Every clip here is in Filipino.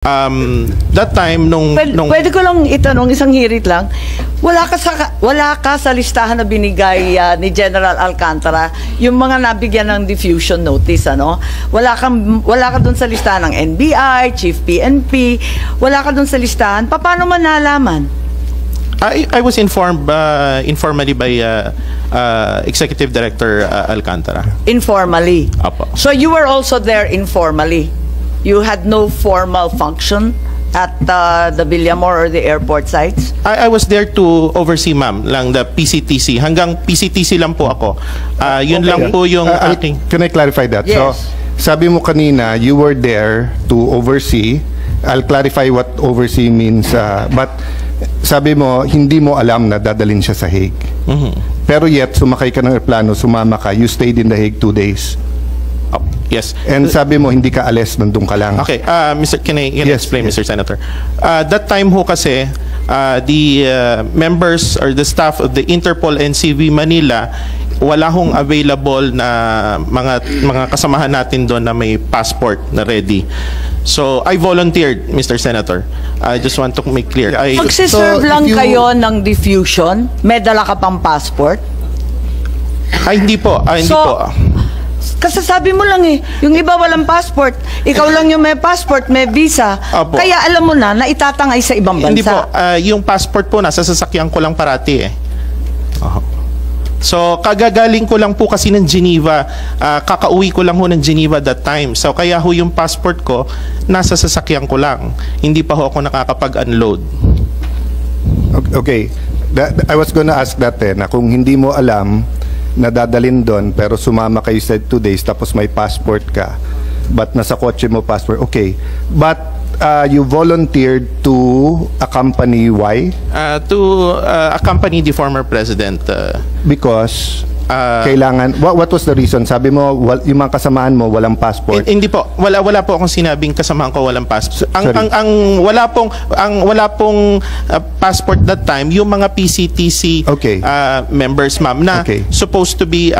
That time Pwede ko lang itanong, isang hirit lang. Wala ka sa listahan na binigay ni General Alcantara, yung mga nabigyan ng diffusion notice, ano? Wala ka doon sa listahan ng NBI, Chief PNP, wala ka doon sa listahan. Paano man nalaman? I was informed informally by Executive Director Alcantara. Informally? Apo. So you were also there informally? You had no formal function at the Villamor or the airport sites? I was there to oversee, ma'am, lang the PCTC. Hanggang PCTC lang po ako. Yun Okay. lang po yung aking... Can I clarify that? Yes. So, sabi mo kanina, you were there to oversee. I'll clarify what oversee means. But sabi mo, hindi mo alam na dadalhin siya sa Hague. Pero yet, sumakay ka ng aeroplano, sumama ka, you stayed in the Hague 2 days. Yes. And sabi mo, hindi ka alis, nandun ka lang. Okay, can I Yes, explain, yes. Mr. Senator? That time ho kasi, the members or the staff of the Interpol NCV Manila, wala hong available na mga kasamahan natin doon na may passport na ready. So, I volunteered, Mr. Senator. I just want to make clear. Yeah. Magsiserve So, lang if you- kayo ng diffusion? May dala ka pang passport? Hindi po. Hindi So, po. Kasasabi mo lang eh, yung iba walang passport, ikaw lang yung may passport, may visa, Opo. kaya alam mo na itatangay sa ibang bansa. Hindi po. Yung passport po, nasa sasakyan ko lang parati eh. So, kagagaling ko lang po kasi ng Geneva. Kakauwi ko lang ho ng Geneva that time. So, kaya ho yung passport ko, nasa sasakyan ko lang. Hindi pa ho ako nakakapag-unload. Okay. I was gonna ask that na kung hindi mo alam na dadalhin doon pero sumama kayo sa 2 days tapos may passport ka but nasa kotse mo passport, okay. But you volunteered to accompany why? To accompany the former president. Because kailangan, what was the reason? Sabi mo, yung mga kasamahan mo walang passport. Hindi po. Wala po akong sinabing kasamahan ko walang passport. Sorry. Wala pong passport that time yung mga PCTC Okay. members, ma'am, na Okay. supposed to be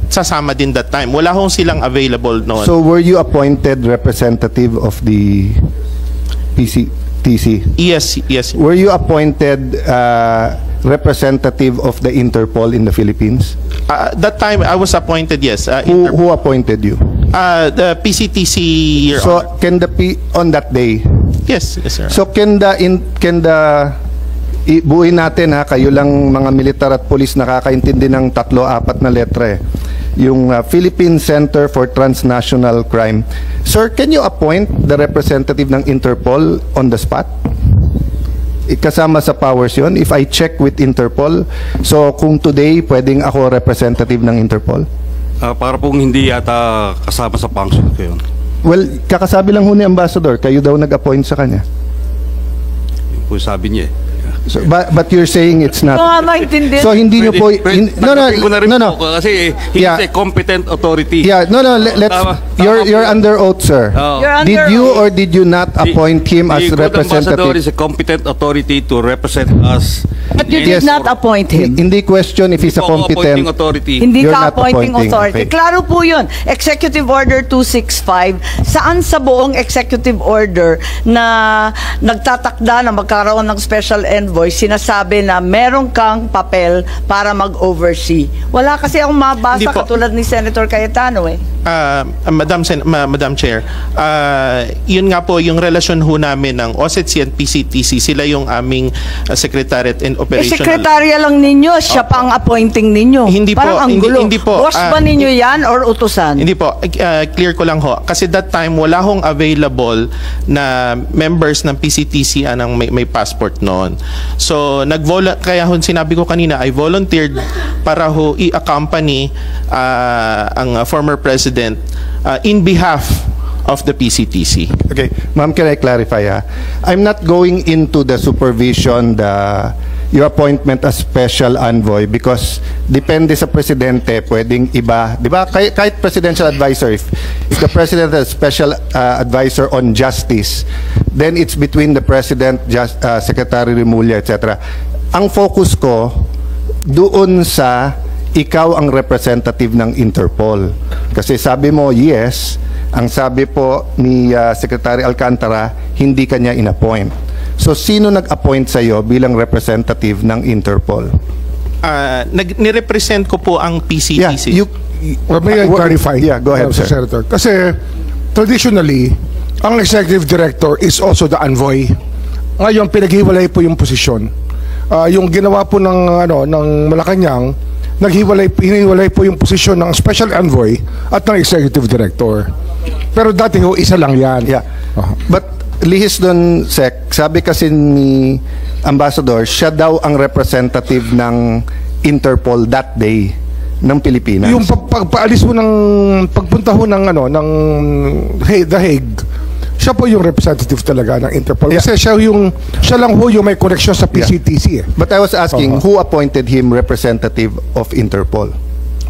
sasama din that time. Wala hong silang available noon. So were you appointed representative of the PCTC? Yes. Were you appointed representative of the Interpol in the Philippines? That time I was appointed, yes. Who appointed you? The PCTC, Your Honor. So can the on that day? Yes, sir. So can buuin natin ha, kayo lang mga militar at pulis nakakaintindi ng 3-4 na letra eh. Yung Philippine Center for Transnational Crime. Sir, can you appoint the representative ng Interpol on the spot? Kasama sa powers yun. If I check with Interpol, so kung today pwedeng ako representative ng Interpol? Para pong hindi yata kasama sa function ko yun. Well, kakasabi lang ho ni Ambassador, kayo daw nag-appoint sa kanya. Yung po sabi niya eh. So, but you're saying it's not. Ito nga maintindihan. So hindi niyo po Tanggapin ko na rin po kasi he's Yeah. a competent authority. Yeah, let's Tama you're po. under oath, sir. You're under Did you oath. or did you not appoint him as The good ambassador representative? is a competent authority to represent us. But you Yes. did not appoint him. Hindi question if he's a Hindi po ako appointing competent. authority. Hindi You're ka not appointing appointing, authority. okay. Klaro po yun. Executive Order 265. Saan sa buong executive order na nagtatakda na magkaroon ng special envoy, sinasabi na meron kang papel para mag-oversee? Wala kasi akong mabasa Hindi po. katulad ni Senator Cayetano eh. Madam Chair, yun nga po yung relasyon ho namin ng OSETC and PCTC. Sila yung aming secretariat and Eh, operational. sekretarya lang ninyo, siya pa ang appointing ninyo. Hindi po, Parang ang gulo. hindi po. Boss ba ninyo yan or utusan? Hindi po, clear ko lang ho. Kasi that time, wala hong available na members ng PCTC anang may passport noon. So, kaya ho sinabi ko kanina, I volunteered para ho i-accompany ang former president in behalf of the PCTC. Okay, ma'am, can I clarify ha? I'm not going into the supervision, your appointment as special envoy because depende sa presidente, pwedeng iba, di ba? Kahit presidential advisor, if the president has special advisor on justice, then it's between the president, Secretary Remulla, etc. Ang focus ko doon sa ikaw ang representative ng Interpol. Kasi sabi mo, yes. Ang sabi po ni Secretary Alcantara, hindi kanya inappoint. So, sino nag-appoint sa'yo bilang representative ng Interpol? Nirepresent ko po ang PCTC. Well, may I clarify? Yeah, go ahead, Mr. sir. Senator. Kasi traditionally, ang executive director is also the envoy. Ngayon, pinaghiwalay po yung posisyon. Yung ginawa po ng Malacanang, hiniwalay po yung posisyon ng special envoy at ng executive director. Pero dati ho, isa lang yan. Yeah. But lihis doon, Sec, sabi kasi ni Ambassador, siya daw ang representative ng Interpol that day ng Pilipinas. Yung pagpaalis mo pagpunta ho ng The Hague, siya po yung representative talaga ng Interpol. Yeah. Kasi siya lang ho yung may connection sa PCTC. But I was asking, who appointed him representative of Interpol?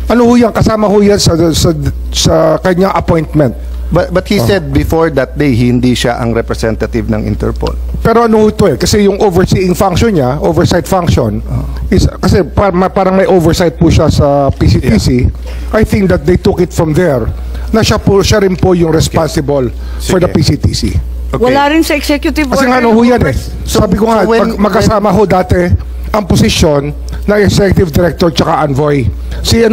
Ano ho yan? Kasama ho yan sa kanyang appointment. But he said before that day, hindi siya ang representative ng Interpol. Pero ano ito kasi yung overseeing function niya, oversight function, is, kasi parang may oversight po siya sa PCTC. I think that they took it from there na siya rin po yung responsible for the PCTC. Okay. Wala rin sa executive Kasi order. nga ano ho yan Sabi ko nga, magkasama ho dati ang posisyon ng executive director tsaka envoy. Si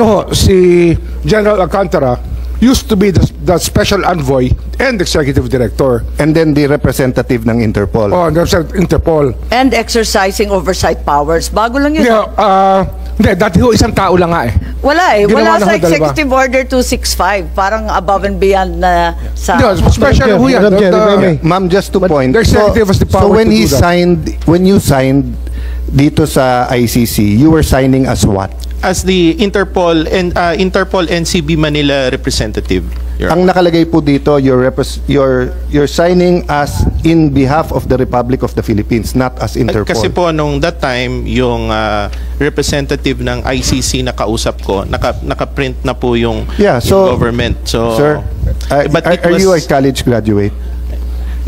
General Alcantara used to be the special envoy and executive director. And then the representative ng Interpol. Oh, Interpol. And exercising oversight powers. Bago lang yun. Hindi, dati ho isang tao lang nga Wala Ginawa Wala na sa ho, dalawa. Executive Order 265. Parang above and beyond na sa... Hindi, special ho yan. Ma'am, just to point. The executive has the power so when to he do that. when you signed dito sa ICC, you were signing as what? As the Interpol NCB Manila representative. Your Ang nakalagay po dito, you're signing as in behalf of the Republic of the Philippines, not as Interpol. Kasi po nung that time, yung representative ng ICC na kausap ko, naka-print na po yung so, government. So, sir, but it are was- you a college graduate?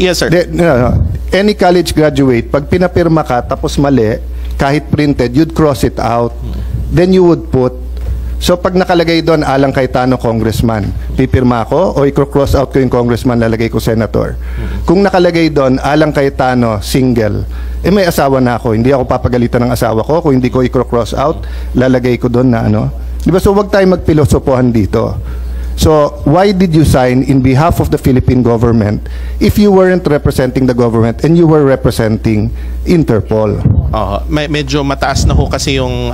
Yes, sir. No. Any college graduate, pag pinapirma ka tapos mali, kahit printed, you'd cross it out. Then you would put, so pag nakalagay doon, Alang Cayetano, congressman, pipirma ko o i-cross out ko yung congressman, lalagay ko senator. Kung nakalagay doon, Alang Cayetano, single, may asawa na ako, hindi ako papagalitan ng asawa ko, kung hindi ko i-cross out, lalagay ko doon na Di ba? So wag tayo magpilosopohan dito. So, why did you sign in behalf of the Philippine government if you weren't representing the government and you were representing Interpol? Medyo mataas na ho kasi yung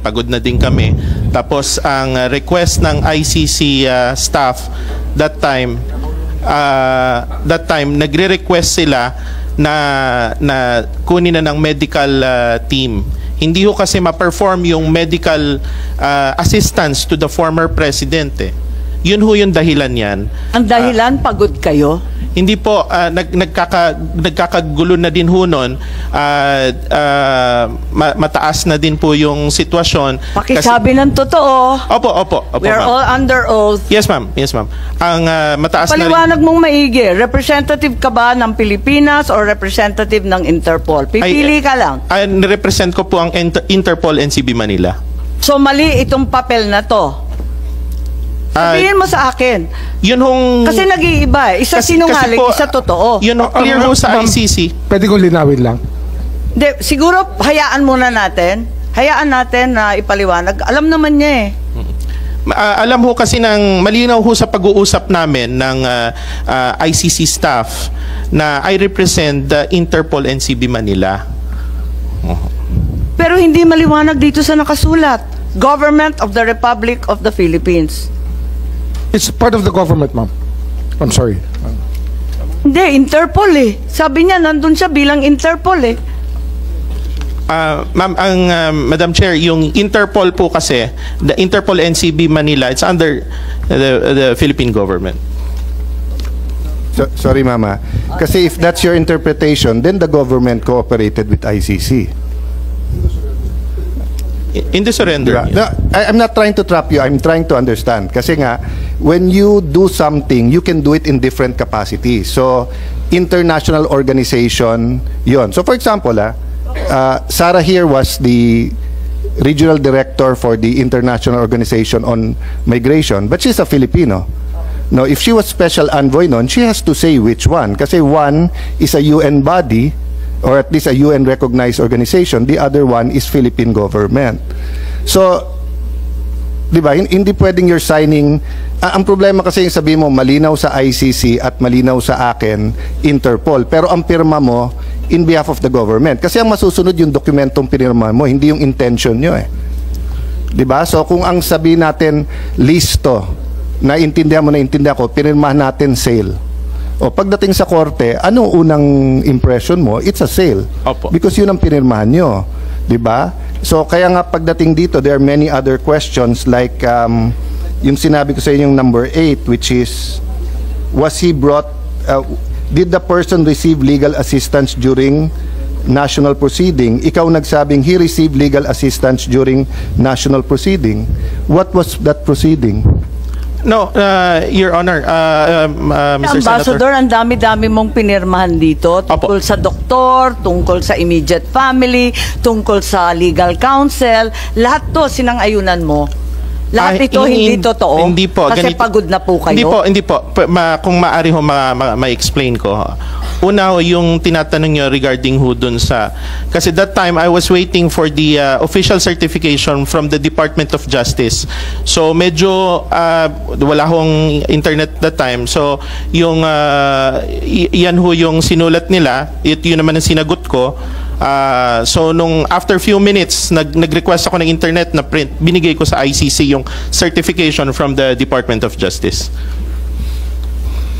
pagod na din kami. Tapos ang request ng ICC staff that time nagre-request sila na kunin na ng medical team. Hindi ho kasi ma-perform yung medical assistance to the former president Yun ho yung dahilan yan. Ang dahilan, pagod kayo? Hindi po, nagkakagulo na din ho nun. Mataas na din po yung sitwasyon. Pakisabi ng totoo. Opo, We are ma'am. all under oath. Yes, ma'am. Ang mataas na rin. Paliwanag mong maigi. Representative ka ba ng Pilipinas or representative ng Interpol? Pipili ka lang. Nirepresent ko po ang Interpol NCB Manila. So mali itong papel na to. Sabihin mo sa akin. Yun hong... Kasi nag-iiba. Isa sinungaling, isa totoo. Yun ang clear ho sa ICC. Pwede kong linawin lang. Hindi, siguro hayaan muna natin. Hayaan natin na ipaliwanag. Alam naman niya Alam ho kasi malinaw ho sa pag-uusap namin ng ICC staff na I represent the Interpol NCB Manila. Pero hindi maliwanag dito sa nakasulat. Government of the Republic of the Philippines. It's part of the government, ma'am. I'm sorry. Hindi, Interpol Sabi niya, nandun siya bilang Interpol Ma'am, Madam Chair, yung Interpol po kasi, the Interpol NCB Manila, it's under the Philippine government. Sorry, Mama. Kasi if that's your interpretation, then the government cooperated with ICC. In the surrender. No, I'm not trying to trap you. I'm trying to understand. Kasi nga, when you do something, you can do it in different capacities. So, international organization, yon. So, for example, Sarah here was the regional director for the International Organization on Migration, but she's a Filipino. No, if she was special envoy noon, she has to say which one. Kasi one is a UN body, or at least a UN recognized organization. The other one is Philippine government. So, di ba, hindi pwedeng you're signing. Ang problema kasi yung sabi mo, malinaw sa ICC at malinaw sa akin, Interpol. Pero ang pirma mo, in behalf of the government. Kasi ang masusunod yung dokumentong pinirma mo, hindi yung intention nyo eh. Di ba? So, kung ang sabi natin, listo, naintindihan ko, pinirmahan natin sale. O pagdating sa korte, ano unang impression mo? It's a sale. Opo. Because yun ang pinirmahan nyo. Diba? So kaya nga pagdating dito, there are many other questions like yung sinabi ko sa inyong number 8, which is, was he brought, did the person receive legal assistance during national proceeding? Ikaw nagsabing he received legal assistance during national proceeding. What was that proceeding? No, Your Honor, Mr. Ambassador, Senator. ang dami-dami mong pinirmahan dito tungkol sa doktor, tungkol sa immediate family, tungkol sa legal counsel. Lahat to sinang-ayunan mo. Lahat ito hindi totoo. Hindi po. Kasi pagod na po kayo. Hindi po. Kung maaari ho, ma-explain ko. Una ho, yung tinatanong nyo regarding ho dun sa... Kasi that time, I was waiting for the official certification from the Department of Justice. So, medyo wala hong internet that time. So, yung yan ho yung sinulat nila. Yun naman ang sinagot ko. So, nung after few minutes, nag-request ako ng internet na print, binigay ko sa ICC yung certification from the Department of Justice.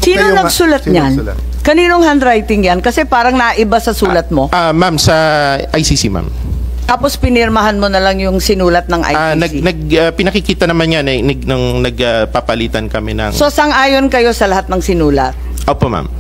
Sino nagsulat niyan? Kaninong handwriting yan? Kasi parang naiba sa sulat mo. Ma'am, sa ICC, ma'am. Tapos pinirmahan mo na lang yung sinulat ng ICC. Pinakikita naman yan nung nagpapalitan kami ng... So, sang-ayon kayo sa lahat ng sinulat? Opo, ma'am.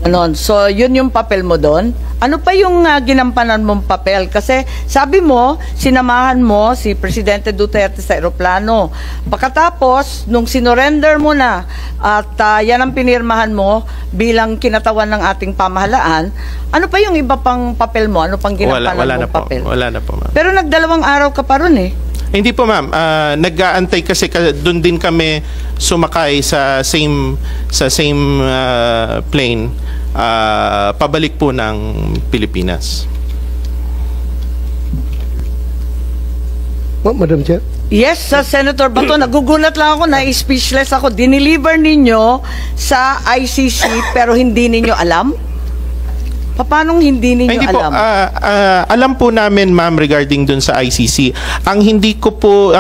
Anon, so yun yung papel mo doon. Ano pa yung ginampanan mong papel? Kasi sabi mo, sinamahan mo si Presidente Duterte sa eroplano. Pagkatapos, nung sinorender mo na at yan ang pinirmahan mo bilang kinatawan ng ating pamahalaan, ano pa yung iba pang papel mo? Ano pang ginampanan mong papel? Wala na po, ma'am. Pero nagdalawang araw ka pa ron eh. Hindi po, ma'am. Nag-aantay kasi doon din kami sumakay sa same plane pabalik po ng Pilipinas. Madam Chair. Yes, Senator Bato, nagugulat lang ako, na-speechless ako. Dineliver ninyo sa ICC pero hindi ninyo alam? Paano hindi ninyo Hindi alam? Alam po namin, ma'am, regarding dun sa ICC. Ang hindi ko po,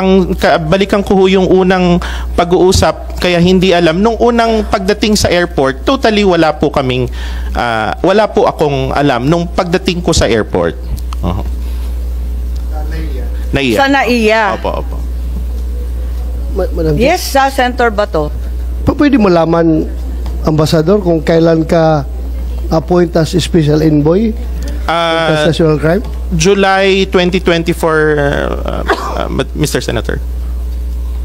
balikan ko ho yung unang pag-uusap, kaya hindi alam. Nung unang pagdating sa airport, totally wala po akong alam nung pagdating ko sa airport. Naiya. Sa Naiya. Opo. Madam Chair. Yes, Senator Bato. Pwede mo laman, Ambassador, kung kailan ka appoint as special envoy against national crime? July 2024, Mr. Senator.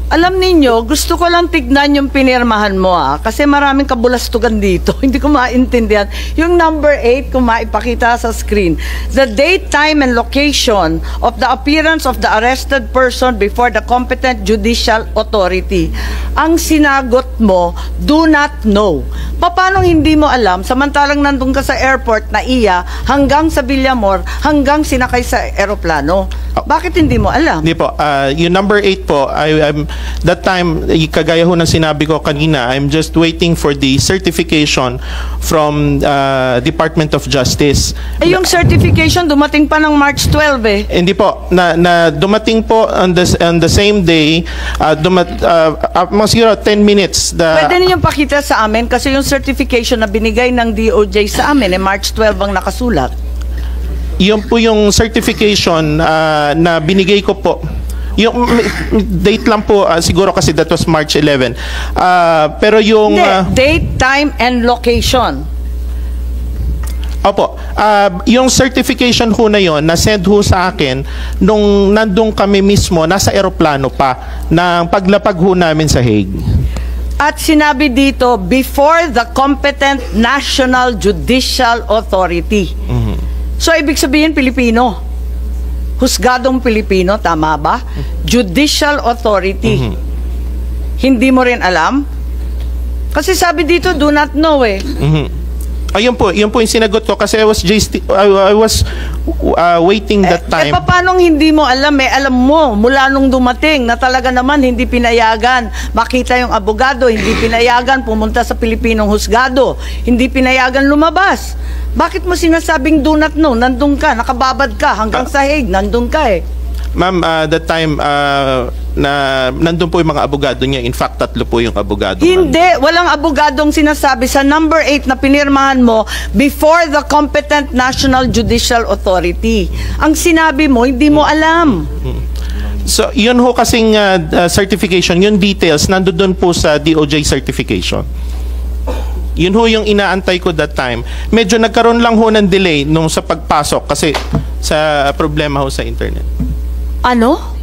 Alam ninyo, gusto ko lang tignan yung pinirmahan mo kasi maraming kabulastugan dito. Hindi ko maintindihan. Yung number 8, kung maipakita sa screen. The date, time, and location of the appearance of the arrested person before the competent judicial authority. Ang sinagot mo, do not know. Paano hindi mo alam, samantalang nandun ka sa airport na hanggang sa Villamor, hanggang sinakay sa eroplano? Bakit hindi mo alam? Hindi po. Yung number 8 po, that time, kagaya ho ng sinabi ko kanina, I'm just waiting for the certification from Department of Justice. Yung certification dumating pa ng March 12 eh. Hindi po. Na dumating po on the same day, siguro 10 minutes. Pwede ninyong pakita sa amin kasi yung certification na binigay ng DOJ sa amin March 12 ang nakasulat. Yun po yung certification na binigay ko po. Yung date lang po, siguro kasi that was March 11. Pero yung... date, time, and location. Opo. Yung certification ho na yon, na-send ho sa akin nung nandun kami mismo, nasa eroplano pa, ng paglapag ho namin sa Hague. At sinabi dito, before the competent National Judicial Authority. So, ibig sabihin, Pilipino. Husgadong Pilipino, tama ba? Judicial Authority. Hindi mo rin alam? Kasi sabi dito, do not know eh. Ayun po yung sinagot ko kasi I was waiting that time. Paano hindi mo alam eh? Alam mo, mula nung dumating na talaga naman hindi pinayagan makita yung abogado, hindi pinayagan pumunta sa Pilipinong husgado, hindi pinayagan lumabas. Bakit mo sinasabing do not know? Nandun ka, nakababad ka, hanggang sa Hague, nandun ka eh. Ma'am, that time na nandun po yung mga abogado niya. In fact, 3 po yung abogado. Hindi, walang abogadong sinasabi sa number 8 na pinirmahan mo before the competent National Judicial Authority. Ang sinabi mo, hindi mo alam. So, yun ho kasing certification, yung details, nandun po sa DOJ certification. Yun ho yung inaantay ko that time. Medyo nagkaroon lang ho ng delay nung sa pagpasok kasi sa problema ho sa internet. Ano?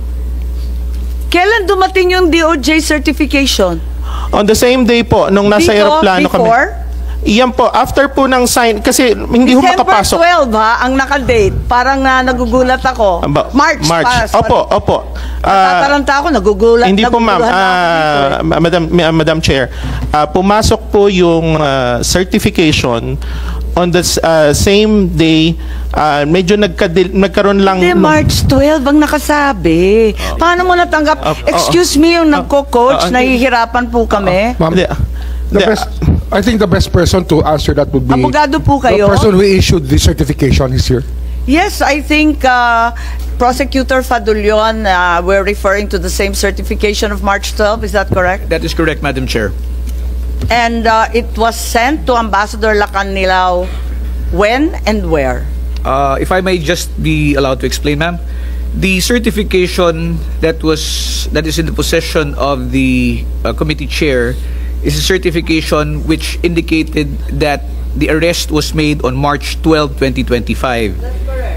Kailan dumating yung DOJ certification? On the same day po, nung nasa aeroplano kami. Before? Iyan po, after po ng sign, kasi hindi ho makapasok. December 12 ha, ang nakadate. Parang nagugulat ako. March. Opo. Tataranta ako, nagugulat. Hindi po ma'am, Madam Chair. Pumasok po yung certification on the same day. Medyo nagkaroon lang. Hindi, March 12 ang nakasabi. Paano mo natanggap? Excuse me, yung nagko-coach, nahihirapan po kami. Ma'am, I think the best person to answer that would be Abogado po the kayo? person who issued the certification is here. Yes, I think Prosecutor Fadulion, we're referring to the same certification of March 12. Is that correct? That is correct, Madam Chair. And it was sent to Ambassador Lacanilao when and where? If I may just be allowed to explain, ma'am, the certification that is in the possession of the committee chair is a certification which indicated that the arrest was made on March 12, 2025.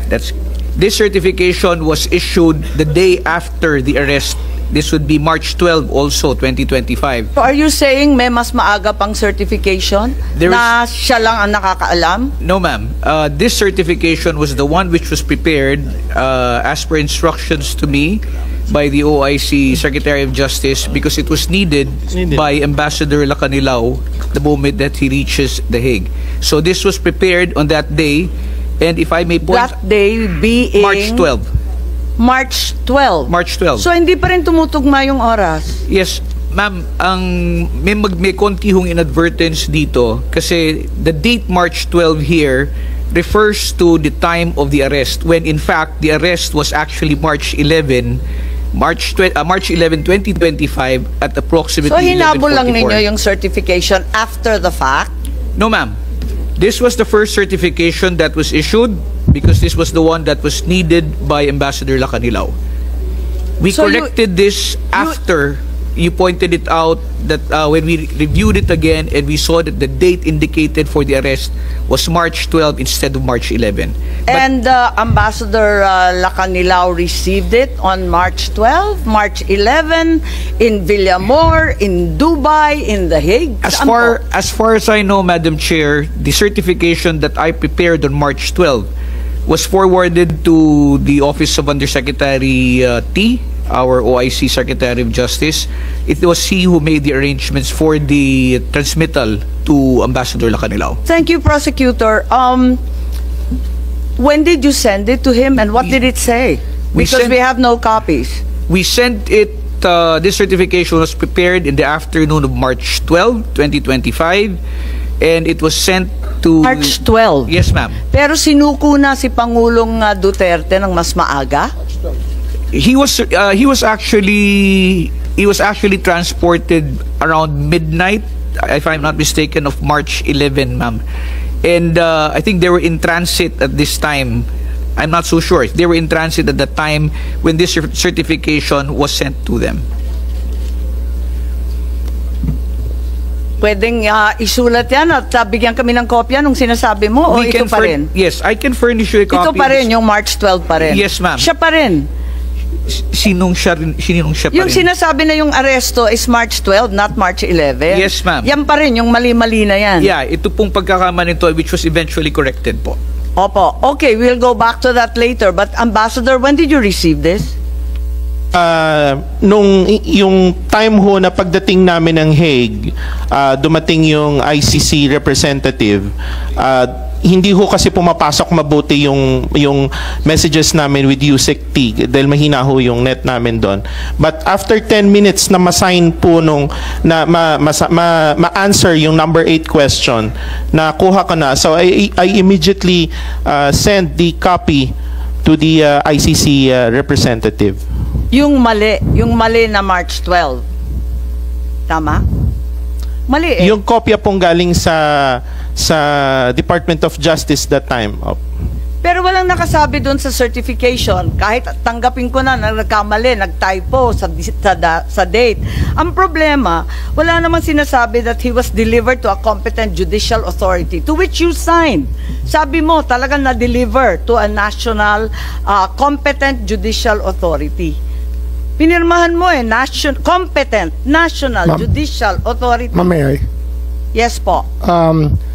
That's correct. This certification was issued the day after the arrest. This would be March 12 also, 2025. So are you saying may mas maaga pang certification na siya lang ang nakakaalam? No, ma'am. This certification was the one which was prepared as per instructions to me by the OIC Secretary of Justice because it was needed by Ambassador Lacanilao the moment that he reaches The Hague. So this was prepared on that day, and if I may point... That day being... March 12. March 12? March 12. So hindi pa rin tumutugma yung oras? Yes, ma'am. May konti hong inadvertence dito kasi the date March 12 here refers to the time of the arrest when in fact the arrest was actually March 11, 2025 at approximately 11:44. So hinabol lang ninyo yung certification after the fact? No, ma'am. This was the first certification that was issued because this was the one that was needed by Ambassador Lacanilao. We corrected this after you pointed it out that when we reviewed it again and we saw that the date indicated for the arrest was March 12 instead of March 11. And Ambassador Lacanilao received it on March 12, March 11, in Villamor, in Dubai, in The Hague. As far as I know, Madam Chair, the certification that I prepared on March 12 was forwarded to the Office of Undersecretary T, our OIC Secretary of Justice. It was he who made the arrangements for the transmittal to Ambassador Lacanilao. Thank you, Prosecutor. When did you send it to him and what did it say? Because we have no copies. We sent it, this certification was prepared in the afternoon of March 12, 2025, and it was sent to... March 12? Yes, ma'am. Pero sinuko na si Pangulong Duterte ng mas maaga? He was actually transported around midnight, if I'm not mistaken, of March 11, ma'am. And I think they were in transit at this time. I'm not so sure. They were in transit at the time when this certification was sent to them. Pwedeng isulat yan at bigyan kami ng kopya nung sinasabi mo o ito pa rin? Yes, I can furnish you a copy. Ito pa rin, yung March 12 pa rin? Yes, ma'am. Siya pa rin? Sinong siya pa rin? Yung sinasabi na yung aresto is March 12, not March 11? Yes, ma'am. Yan pa rin, yung mali-mali na yan? Yeah, ito pong pagkakamali nito which was eventually corrected po. Opo. Okay, we'll go back to that later. But Ambassador, when did you receive this? Yung time ho na pagdating namin ng Hague, dumating yung ICC representative, hindi ho kasi pumapasok mabuti yung messages namin with USEC-T dahil mahina ho yung net namin doon. But after 10 minutes na ma-sign po ma-answer yung number 8 question, nakuha ko na. So I immediately sent the copy to the ICC representative. Yung mali na March 12. Tama? Mali eh. Yung kopya pong galing sa Department of Justice that time. Pero walang nakasabi doon sa certification, kahit tanggapin ko na nagkamali, nagtypo sa date. Ang problema, wala naman sinasabi that he was delivered to a competent judicial authority, to which you signed. Sabi mo, talagang na-deliver to a national competent judicial authority. Pinirmahan mo competent national judicial authority. Ma'am, may I? Yes po.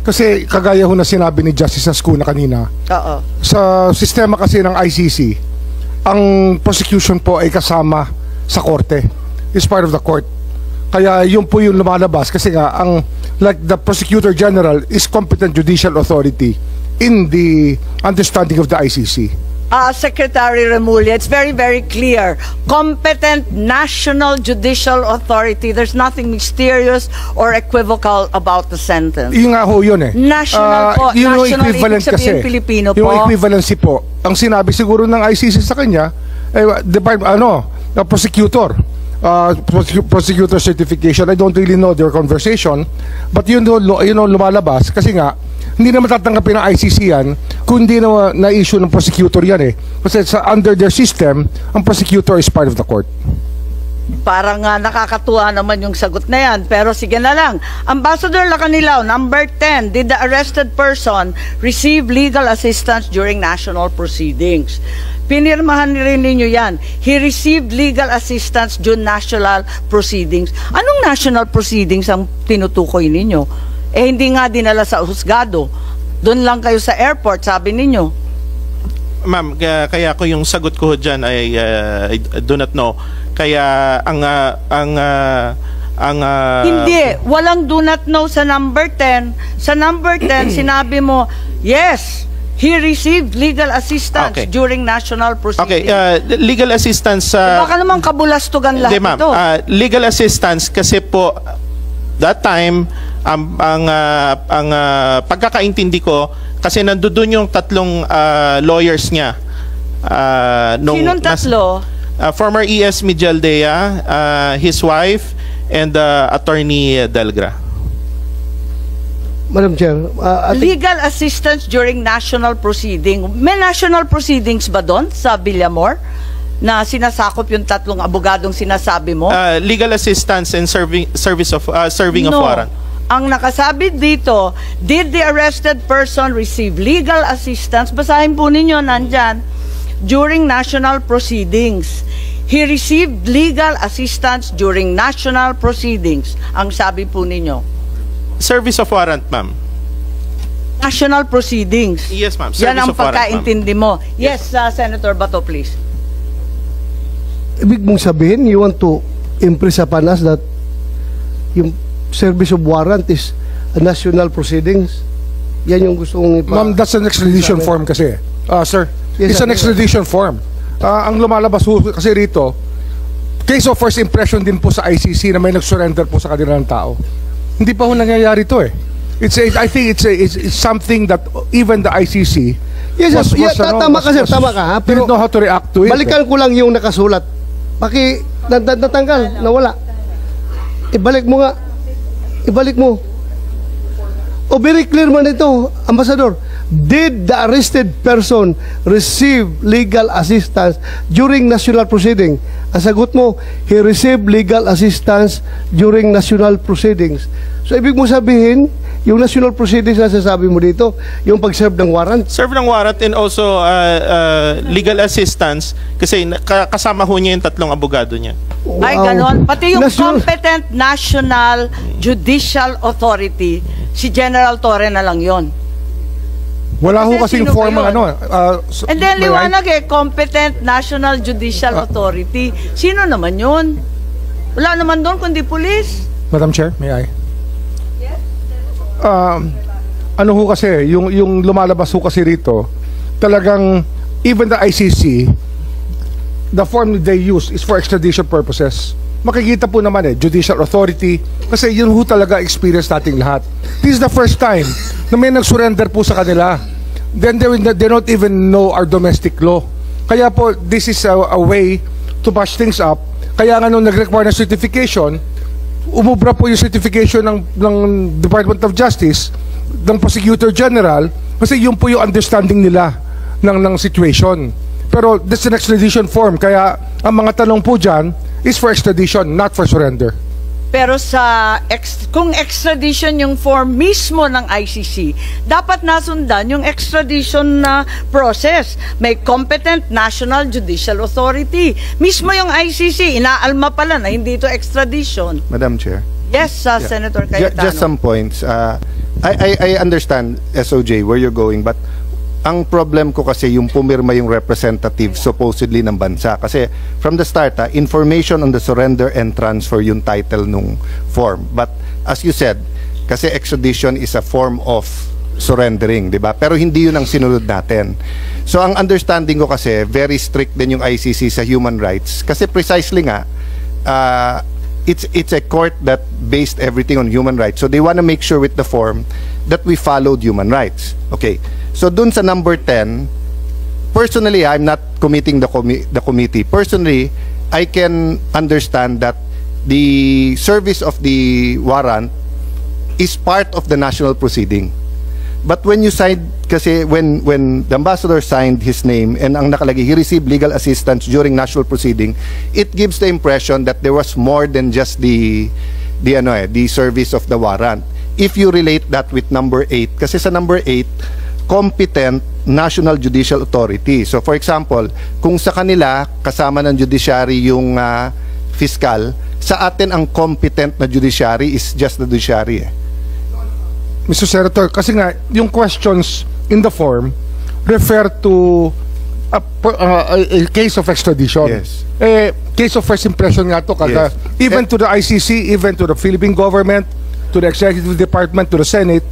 Kasi kagaya ho na sinabi ni Justice Ascuna kanina, Oo. sa sistema kasi ng ICC, ang prosecution po ay kasama sa korte. It's part of the court. Kaya yun po yung lumalabas kasi nga like the Prosecutor General is competent judicial authority in the understanding of the ICC. Secretary Remulla, it's very, very clear. Competent national judicial authority. There's nothing mysterious or equivocal about the sentence. Yung nga ho yun eh. National po. Yun yung National, equivalent ibig sabihin kasi. Pilipino po. Yung equivalency po. Ang sinabi siguro ng ICC sa kanya, prosecutor. Prosecutor certification. I don't really know their conversation. But yun lumalabas. Kasi nga, hindi na matatanggapin ng ICC yan kung hindi na-issue ng prosecutor yan eh. Kasi under their system, ang prosecutor is part of the court. Parang nakakatuwa naman yung sagot na yan. Pero sige na lang. Ambassador Lacanilaw, number 10, did the arrested person receive legal assistance during national proceedings? Pinirmahan rin ninyo yan. He received legal assistance during national proceedings. Anong national proceedings ang tinutukoy ninyo? Hindi nga dinala sa husgado. Doon lang kayo sa airport, sabi ninyo. Ma'am, kaya ko yung sagot ko dyan ay I do not know. Kaya Hindi, walang do not know sa number 10. Sa number 10, sinabi mo, yes, he received legal assistance during national proceedings. Okay, legal assistance baka naman kabulastugan lahat ma'am, ito. Legal assistance kasi po that time ang pagkakaintindi ko kasi nandoon yung tatlong lawyers niya. Sinong tatlo? Former ES Mijaldea, his wife, and Attorney Delgra. Madam Chair, Legal assistance during national proceeding. May national proceedings ba doon sa Villamor na sinasakop yung tatlong abogadong sinasabi mo? Legal assistance and serving of warrant. Ang nakasabi dito, did the arrested person receive legal assistance? Basahin po ninyo, nandyan. During national proceedings. He received legal assistance during national proceedings. Ang sabi po ninyo. Service of warrant, ma'am. National proceedings. Yes, ma'am. Yan ang Service of warrant, pagkaintindi mo. Yes, Senator Bato, please. ibig mong sabihin, you want to impress upon us that yung service of warrant is a national proceedings? Yan yung gusto kong Ma'am, that's an extradition form kasi. Sir, Yes, it's sir. an extradition form. Ang lumalabas kasi rito, case of first impression din po sa ICC na may nag-surrender po sa kanilang tao. Hindi pa ho nangyayari to eh. I think it's something that even the ICC tama ka sir, tama ka ha. Pero know how to react to it. Balikan ko lang yung nakasulat. Natanggal, nawala. Ibalik mo nga. Ibalik mo. O very clear man ito, Ambassador. Did the arrested person receive legal assistance during national proceeding? Ang sagot mo, he received legal assistance during national proceedings. So ibig mo sabihin, yung national proceedings na sasabi mo dito, yung pag-serve ng warrant? Serve ng warrant and also legal assistance kasi kasama ho niya yung tatlong abogado niya. Ay, ganon. Pati yung competent national judicial authority, si General Torre na lang yon. Wala ho Kasi kasing sino ba formal yun? And then may right? liwanag Competent National Judicial Authority. Sino naman yun? Wala naman doon kundi police. Madam Chair, may I? Ano ho kasi, yung lumalabas ho kasi rito, talagang even the ICC, the form they use is for extradition purposes. Makikita po naman judicial authority, kasi yun ho talaga experience nating lahat. This is the first time na may nag-surrender po sa kanila. Then they don't even know our domestic law. Kaya po, this is a way to bash things up. Kaya nga nung nag-require ng certification, umubra po yung certification ng Department of Justice, ng Prosecutor General, kasi yun po yung understanding nila ng situation. Pero this is an extradition form, kaya ang mga tanong po dyan is for extradition, not for surrender. Pero kung extradition yung form mismo ng ICC, dapat nasundan yung extradition na process. May Competent National Judicial Authority. Mismo yung ICC, inaalma pala na hindi ito extradition. Madam Chair. Yes, Senator Cayetano. Just some points. I understand, SOJ, where you're going, but ang problem ko kasi yung pumirma yung representative supposedly ng bansa. Kasi from the start, information on the surrender and transfer yung title nung form. But as you said, kasi extradition is a form of surrendering, di ba? Pero hindi yun ang sinunod natin. So ang understanding ko kasi, very strict din yung ICC sa human rights. Kasi precisely nga, it's a court that based everything on human rights. So they want to make sure with the form that we followed human rights. Okay. So dun sa number 10, personally, I'm not committing the committee. Personally, I can understand that the service of the warrant is part of the national proceeding. But when you signed, kasi when the ambassador signed his name and ang nakalagay, he received legal assistance during national proceeding, it gives the impression that there was more than just the service of the warrant. If you relate that with number 8, kasi sa number 8, Competent National Judicial Authority. So for example, kung sa kanila kasama ng judiciary yung fiscal, sa atin ang competent na judiciary is just the judiciary. Mr. Senator, kasi nga yung questions in the form refer to a case of extradition. Yes. Case of first impression nga to, Yes. even to the ICC, even to the Philippine government, to the Executive Department, to the Senate,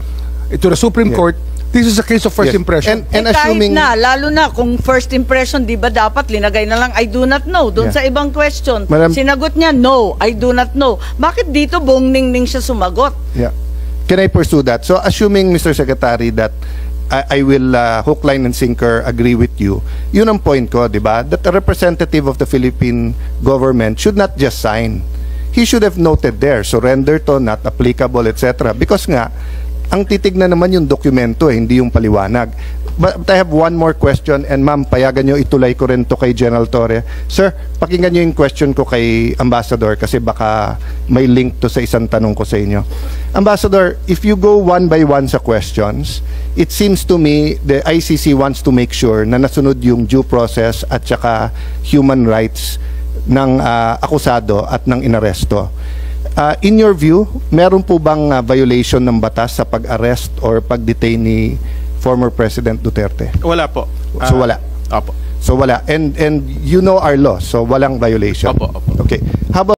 to the Supreme Yeah. Court. This is a case of first Yes. impression. And Kahit assuming na, lalo na kung first impression, di ba dapat linagay na lang I do not know doon Yeah. sa ibang question. Madam- Sinagot niya, no, I do not know. Bakit dito buong ningning siya sumagot? yeah. Can I pursue that? So assuming, Mr. Secretary, that I will hook, line, and sinker agree with you, yun ang point ko, di ba? That a representative of the Philippine government should not just sign. He should have noted there, surrender to, not applicable, etc. Because nga, ang titignan naman yung dokumento, hindi yung paliwanag. But I have one more question, and ma'am, payagan nyo itulay ko rin to kay General Torre. Sir, pakinggan nyo yung question ko kay Ambassador kasi baka may link to sa isang tanong ko sa inyo. Ambassador, if you go one by one sa questions, it seems to me the ICC wants to make sure na nasunod yung due process at saka human rights ng akusado at ng inaresto. In your view, meron po bang violation ng batas sa pag-arrest or pag-detain ni former President Duterte? Wala po. So wala. Opo. So wala. And you know our law, so walang violation. Opo, opo. Okay. How about